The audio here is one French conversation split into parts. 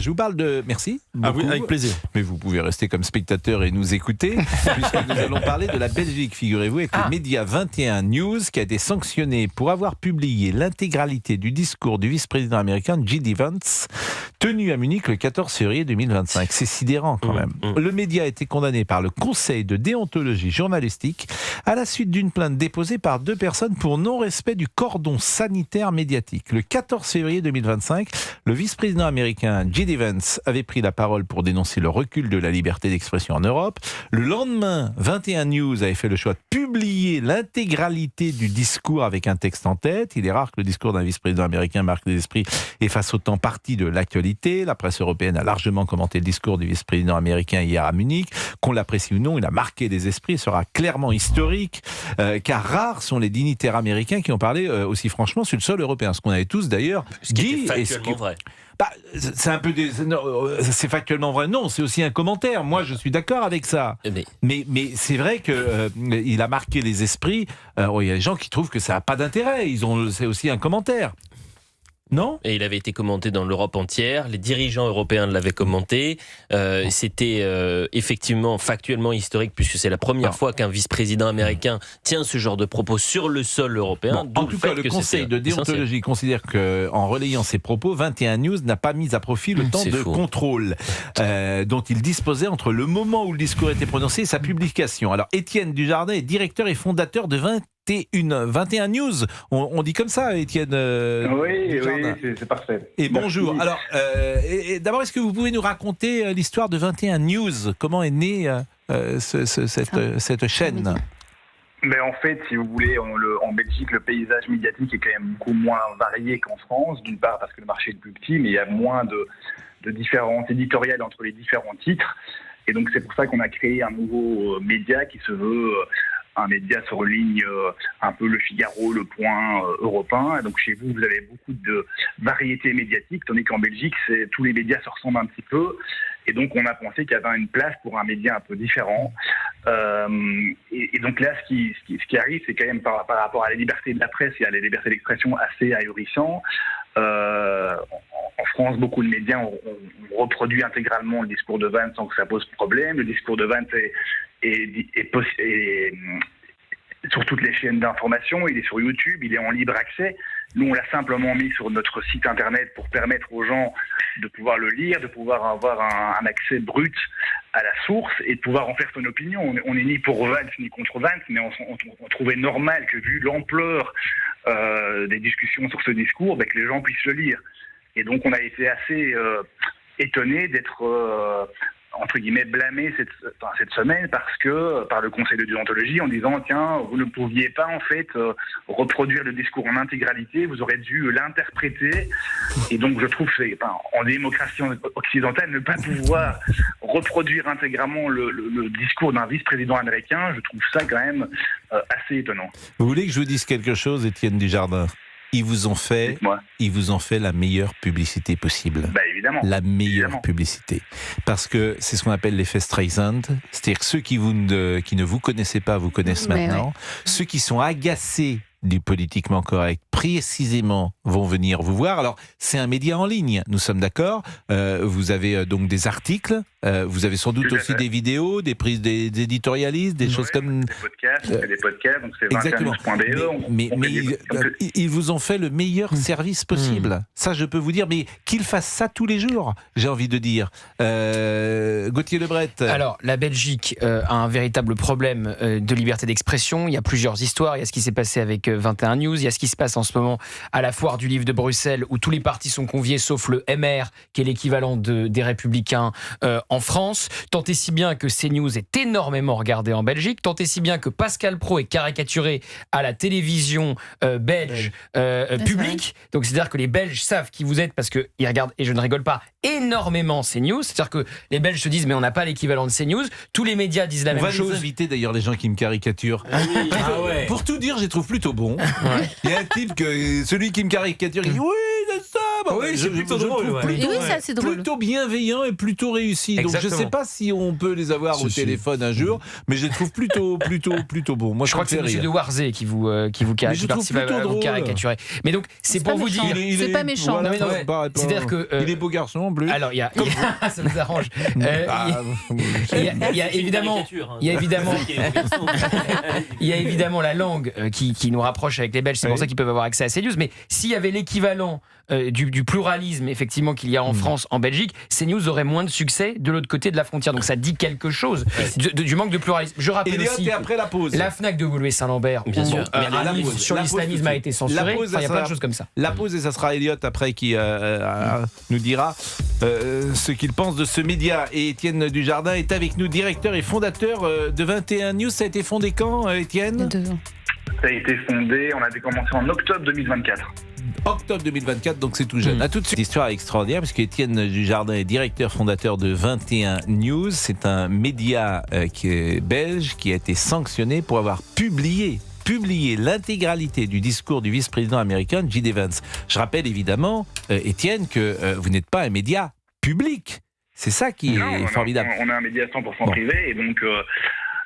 Je vous parle de... Merci. Ah oui, avec plaisir. Mais vous pouvez rester comme spectateur et nous écouter, puisque nous allons parler de la Belgique, figurez-vous, avec le média 21 News, qui a été sanctionné pour avoir publié l'intégralité du discours du vice-président américain J.D. Vance, tenu à Munich le 14 février 2025. C'est sidérant quand même. Le média a été condamné par le Conseil de déontologie journalistique à la suite d'une plainte déposée par 2 personnes pour non-respect du cordon sanitaire médiatique. Le 14 février 2025, le vice-président américain J.D. Vance avait pris la parole pour dénoncer le recul de la liberté d'expression en Europe. Le lendemain, 21 News avait fait le choix de publier l'intégralité du discours avec un texte en tête. Il est rare que le discours d'un vice-président américain marque les esprits et fasse autant partie de l'actualité. La presse européenne a largement commenté le discours du vice-président américain hier à Munich. Qu'on l'apprécie ou non, il a marqué les esprits, sera clairement historique, car rares sont les dignitaires américains qui ont parlé aussi franchement sur le sol européen. Ce qu'on avait tous d'ailleurs dit. C'est factuellement vrai. C'est un peu c'est factuellement vrai. Non, c'est aussi un commentaire. Moi, je suis d'accord avec ça. Mais c'est vrai que il a marqué les esprits. Il y a des gens qui trouvent que ça n'a pas d'intérêt. C'est aussi un commentaire. Non ? Et il avait été commenté dans l'Europe entière, les dirigeants européens l'avaient commenté, c'était effectivement factuellement historique puisque c'est la première fois qu'un vice-président américain tient ce genre de propos sur le sol européen. En tout cas, le Conseil de déontologie considère qu'en relayant ces propos, 21 News n'a pas mis à profit le temps de contrôle dont il disposait entre le moment où le discours était prononcé et sa publication. Alors, Étienne Dujardin est directeur et fondateur de 21 News. On dit comme ça, Étienne Oui, c'est parfait. Et bonjour. Alors, d'abord, est-ce que vous pouvez nous raconter l'histoire de 21 News ? Comment est née cette chaîne ? Mais en fait, si vous voulez, en Belgique, le paysage médiatique est quand même beaucoup moins varié qu'en France. D'une part parce que le marché est plus petit, mais il y a moins de différences éditoriales entre les différents titres. Et donc, c'est pour ça qu'on a créé un nouveau média qui se veut... un média sur ligne, un peu le Figaro, le Point, Europe 1. Et donc chez vous, vous avez beaucoup de variété médiatique, tandis qu'en Belgique, tous les médias se ressemblent un petit peu. Et donc on a pensé qu'il y avait une place pour un média un peu différent. Et donc là, ce qui arrive, c'est quand même par rapport à la liberté de la presse et à la liberté d'expression assez ahurissant. En France, beaucoup de médias ont reproduit intégralement le discours de Vance sans que ça pose problème. Le discours de Vance est sur toutes les chaînes d'information, il est sur YouTube, il est en libre accès. Nous, on l'a simplement mis sur notre site internet pour permettre aux gens de pouvoir le lire, de pouvoir avoir un accès brut à la source et de pouvoir en faire son opinion. On n'est ni pour Vance ni contre Vance, mais on trouvait normal que, vu l'ampleur des discussions sur ce discours, que les gens puissent le lire. Et donc, on a été assez étonnés d'être... entre guillemets, blâmé cette semaine par le Conseil de déontologie en disant tiens, vous ne pouviez pas en fait reproduire le discours en intégralité, vous aurez dû l'interpréter. Et donc je trouve que en démocratie occidentale, ne pas pouvoir reproduire intégralement le discours d'un vice-président américain, je trouve ça quand même assez étonnant. Vous voulez que je vous dise quelque chose, Étienne Dujardin ? Ils vous ont fait la meilleure publicité possible. Évidemment. La meilleure publicité. Parce que c'est ce qu'on appelle l'effet Streisand. C'est-à-dire que ceux qui ne vous connaissaient pas, vous connaissent maintenant. Ceux qui sont agacés du politiquement correct, précisément, vont venir vous voir. Alors, c'est un média en ligne, nous sommes d'accord. Vous avez donc des articles, vous avez sans doute aussi des vidéos, des prises des éditorialistes, des choses comme... Des podcasts, donc c'est 21news.be. Mais ils vous ont fait le meilleur service possible. Ça, je peux vous dire, mais qu'ils fassent ça tous les jours, j'ai envie de dire. Gauthier Lebret. Alors, la Belgique a un véritable problème de liberté d'expression. Il y a plusieurs histoires. Il y a ce qui s'est passé avec 21 News. Il y a ce qui se passe en ce moment à la foire du livre de Bruxelles où tous les partis sont conviés sauf le MR qui est l'équivalent des Républicains en France. Tant et si bien que CNews est énormément regardé en Belgique. Tant et si bien que Pascal Praud est caricaturé à la télévision belge publique. Donc c'est-à-dire que les Belges savent qui vous êtes parce qu'ils regardent, et je ne rigole pas, énormément CNews. C'est-à-dire que les Belges se disent mais on n'a pas l'équivalent de CNews. Tous les médias disent la même chose. On va nous inviter d'ailleurs les gens qui me caricaturent. Pour tout dire, je les trouve plutôt bons. Il y a un type celui qui me caricature, il dit oui, c'est ça, Oui, c'est plutôt drôle. Ouais. Plutôt, Et oui, ça, c'est drôle. plutôt bienveillant et plutôt réussi. Donc je ne sais pas si on peut les avoir au téléphone un jour, mais je les trouve plutôt bons. Moi, je crois que c'est Monsieur de Warzé qui vous participe à vous caricaturer. Mais donc c'est pour vous dire, c'est pas méchant. Voilà, c'est-à-dire que il est beau garçon en plus. Alors il y a ça nous arrange. Il y a évidemment la langue qui nous rapproche avec les Belges. C'est pour ça qu'ils peuvent avoir accès à CNews. Mais s'il y avait l'équivalent du pluralisme effectivement qu'il y a en France, en Belgique, CNews aurait moins de succès de l'autre côté de la frontière. Donc ça dit quelque chose du manque de pluralisme. Je rappelle aussi et après la pause. La FNAC de Gaulois-Saint-Lambert, bien sûr. Un livre sur l'islamisme a été censuré. Il y a plein de choses comme ça. La pause, et ça sera Elliot après qui nous dira ce qu'il pense de ce média. Et Étienne Dujardin est avec nous, directeur et fondateur de 21 News. Ça a été fondé quand, Étienne ? Ça a été fondé, on avait commencé en octobre 2024. Octobre 2024, donc c'est tout jeune. À tout de suite. L'histoire est extraordinaire parce qu'Étienne Dujardin est directeur fondateur de 21 News. C'est un média qui est belge qui a été sanctionné pour avoir publié l'intégralité du discours du vice-président américain J.D. Vance. Je rappelle évidemment, Étienne, que vous n'êtes pas un média public. C'est ça qui est formidable. On a un média 100% privé et donc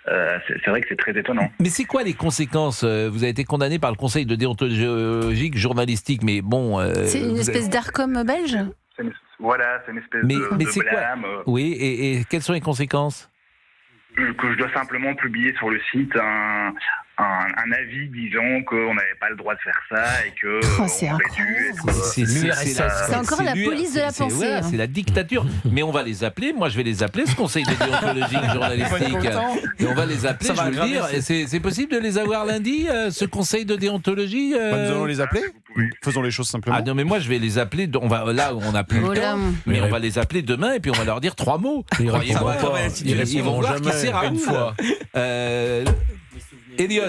c'est vrai que c'est très étonnant. Mais c'est quoi les conséquences ? Vous avez été condamné par le Conseil de déontologie journalistique, mais bon... c'est une espèce d'ARCOM belge ? Voilà, c'est une espèce de blâme. Oui, et quelles sont les conséquences ? Que je dois simplement publier sur le site un avis disant qu'on n'avait pas le droit de faire ça et que c'est on aurait dû être... C'est encore la police de la pensée. Ouais, c'est la dictature. Mais on va les appeler. Moi, je vais les appeler, ce conseil de déontologie journalistique. Et on va les appeler, je veux le dire. C'est possible de les avoir lundi, ce conseil de déontologie Nous allons les appeler. Faisons les choses simplement. Ah non, mais moi, je vais les appeler. Là où on n'a plus le temps. Mais on va les appeler demain et puis on va leur dire 3 mots. Croyez-moi, ils vont voir qui c'est une fois. Elliot.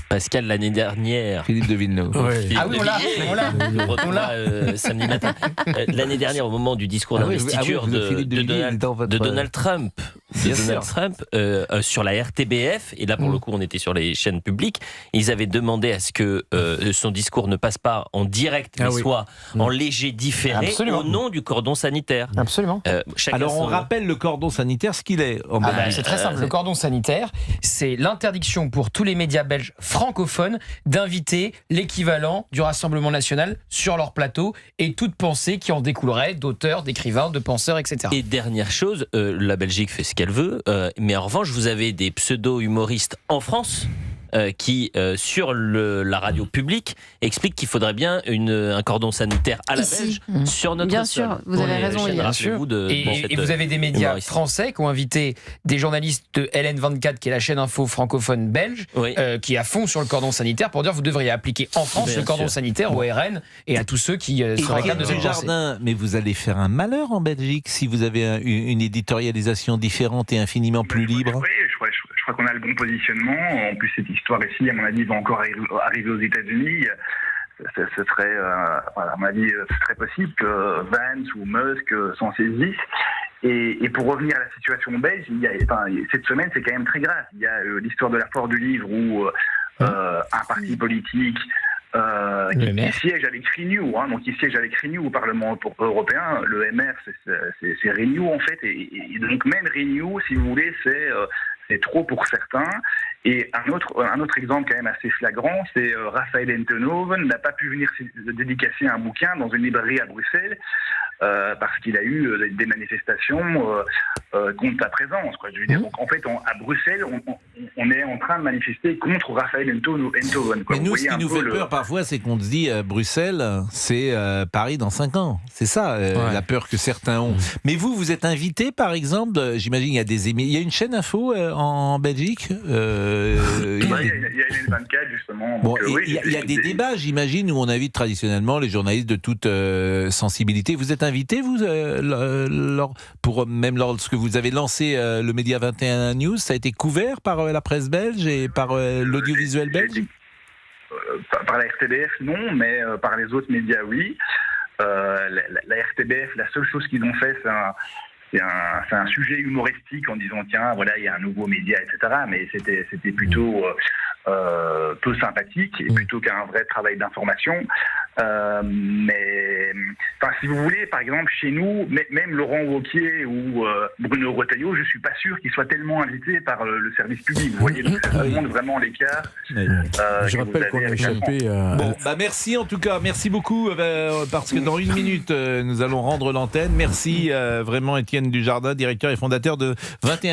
Pascal, l'année dernière. Philippe de Villeneuve. On l'a samedi matin. L'année dernière, au moment du discours d'investiture de Donald Trump, sur la RTBF, et là pour le coup on était sur les chaînes publiques, ils avaient demandé à ce que son discours ne passe pas en direct, mais soit en léger différé au nom du cordon sanitaire. Absolument. Alors on rappelle le cordon sanitaire, ce qu'il est. C'est très simple. Le cordon sanitaire, c'est l'interdiction pour tous les médias belges francophones d'inviter l'équivalent du Rassemblement national sur leur plateau et toute pensée qui en découlerait d'auteurs, d'écrivains, de penseurs, etc. Et dernière chose, la Belgique fait ce qu'elle veut, mais en revanche, vous avez des pseudo-humoristes en France qui, sur la radio publique, expliquent qu'il faudrait bien un cordon sanitaire à la belge sur notre bien sol. Sûr, vous avez raison. Bien sûr. Et vous avez des médias français qui ont invité des journalistes de LN24, qui est la chaîne info francophone belge, qui est à fond sur le cordon sanitaire pour dire vous devriez appliquer en France le cordon sanitaire au RN et à tous ceux qui se réclament de cette Jardin. Mais vous allez faire un malheur en Belgique si vous avez une éditorialisation différente et infiniment plus libre. Oui, je crois qu'on a le bon positionnement. En plus, cette histoire ici, à mon avis, va encore arriver aux États-Unis. Ce serait, à mon avis, c'est très possible que Vance ou Musk s'en saisissent. Et pour revenir à la situation belge, cette semaine, c'est quand même très grave. Il y a l'histoire de la foire du livre où un parti politique qui siège avec Renew, donc il siège avec Renew au Parlement européen. Le MR, c'est Renew en fait, et donc même Renew, si vous voulez, c'est trop pour certains. Et un autre exemple quand même assez flagrant, c'est Raphaël Enthoven n'a pas pu venir dédicacer un bouquin dans une librairie à Bruxelles parce qu'il a eu des manifestations contre sa présence. Je veux dire, donc en fait, à Bruxelles, on est en train de manifester contre Raphaël Enthoven. Mais nous, ce qui nous fait peur parfois, c'est qu'on se dit Bruxelles, c'est Paris dans 5 ans. C'est ça la peur que certains ont. Mais vous êtes invité, par exemple, j'imagine il y a une chaîne info en Belgique. Il y a LN24 justement. Bon, il y a des débats, j'imagine, où on invite traditionnellement les journalistes de toute sensibilité. Vous êtes invité, vous, même lorsque vous avez lancé le Média 21 News, ça a été couvert par la presse belge et par l'audiovisuel belge ? Par la RTBF, non, mais par les autres médias, oui. La RTBF, la seule chose qu'ils ont fait, c'est un sujet humoristique en disant tiens, voilà, il y a un nouveau média, etc. Mais c'était plutôt peu sympathique et plutôt qu'un vrai travail d'information. Mais enfin, si vous voulez, par exemple, chez nous, même Laurent Wauquiez ou Bruno Retailleau, je suis pas sûr qu'ils soient tellement invités par le service public. Vous voyez, donc ça montre vraiment l'écart. Je rappelle qu'on a échappé à... Bon, merci en tout cas, merci beaucoup, parce que dans une minute, nous allons rendre l'antenne. Merci vraiment Étienne Dujardin, directeur et fondateur de 21